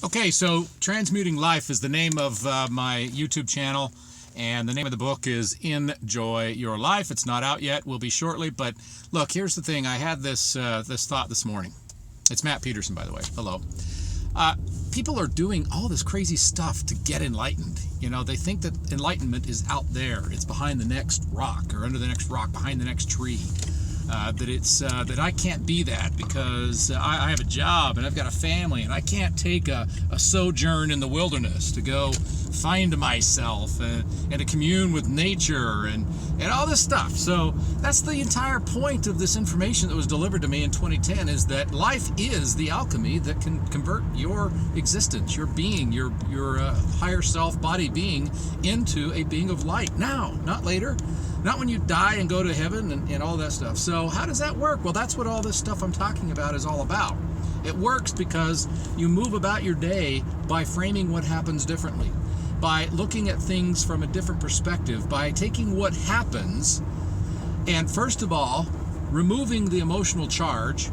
Okay, so Transmuting Life is the name of my YouTube channel, and the name of the book is Enjoy Your Life. It's not out yet, will be shortly, but look, here's the thing. I had this thought this morning. It's Matt Peterson, by the way. Hello. People are doing all this crazy stuff to get enlightened. You know, they think that enlightenment is out there. It's behind the next rock, or under the next rock, behind the next tree. That I can't be that because I have a job and I've got a family and I can't take a sojourn in the wilderness to go find myself and to commune with nature and all this stuff. So that's the entire point of this information that was delivered to me in 2010, is that life is the alchemy that can convert your existence, your being, your higher self body being into a being of light now, not later. Not when you die and go to heaven and all that stuff. So how does that work? Well, that's what all this stuff I'm talking about is all about. It works because you move about your day by framing what happens differently, by looking at things from a different perspective, by taking what happens and, first of all, removing the emotional charge.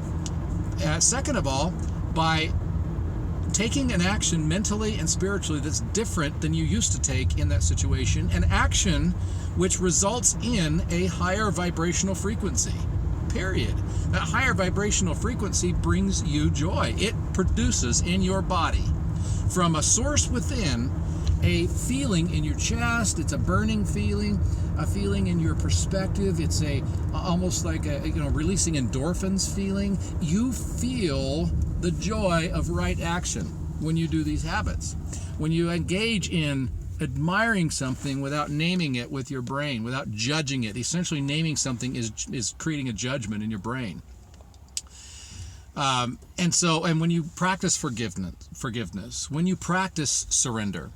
Second of all, by taking an action mentally and spiritually that's different than you used to take in that situation, an action which results in a higher vibrational frequency, period. That higher vibrational frequency brings you joy. It produces in your body, from a source within, a feeling in your chest. It's a burning feeling, a feeling in your perspective. It's almost like releasing endorphins feeling. You feel the joy of right action when you do these habits. When you engage in admiring something without naming it with your brain, without judging it. Essentially, naming something is creating a judgment in your brain. And when you practice forgiveness, when you practice surrender.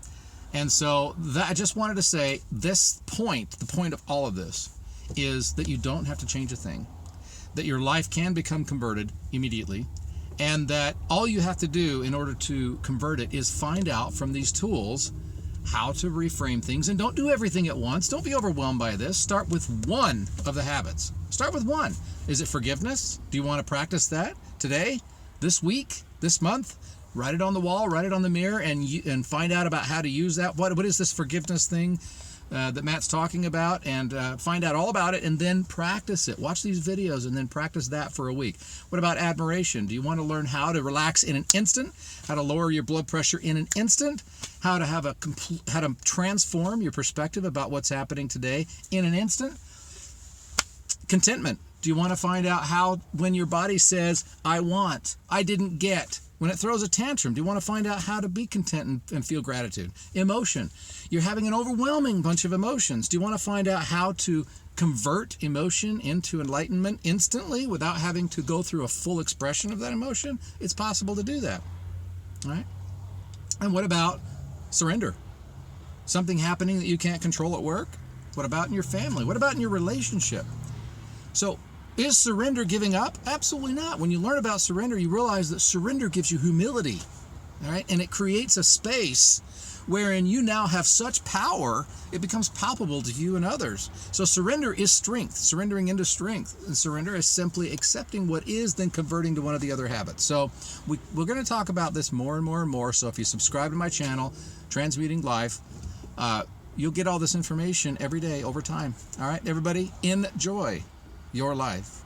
And so I just wanted to say this point, the point of all of this, is that you don't have to change a thing, that your life can become converted immediately, and that all you have to do in order to convert it is find out from these tools how to reframe things. And don't do everything at once. Don't be overwhelmed by this. Start with one of the habits. Start with one. Is it forgiveness? Do you want to practice that today, this week, this month? Write it on the wall, write it on the mirror, and find out about how to use that. What is this forgiveness thing that Matt's talking about, and find out all about it, and then practice it. Watch these videos and then practice that for a week. What about admiration? Do you want to learn how to relax in an instant, how to lower your blood pressure in an instant, how to how to transform your perspective about what's happening today in an instant? Contentment. Do you want to find out how, when your body says, I want, I didn't get, when it throws a tantrum, do you want to find out how to be content and feel gratitude? Emotion. You're having an overwhelming bunch of emotions. Do you want to find out how to convert emotion into enlightenment instantly without having to go through a full expression of that emotion? It's possible to do that. All right? And what about surrender? Something happening that you can't control at work? What about in your family? What about in your relationship? So, is surrender giving up? Absolutely not. When you learn about surrender, you realize that surrender gives you humility, all right? And it creates a space wherein you now have such power, it becomes palpable to you and others. So surrender is strength, surrendering into strength. And surrender is simply accepting what is, then converting to one of the other habits. So we're going to talk about this more and more and more. So if you subscribe to my channel, Transmuting Life, you'll get all this information every day over time. All right, everybody, enjoy your life.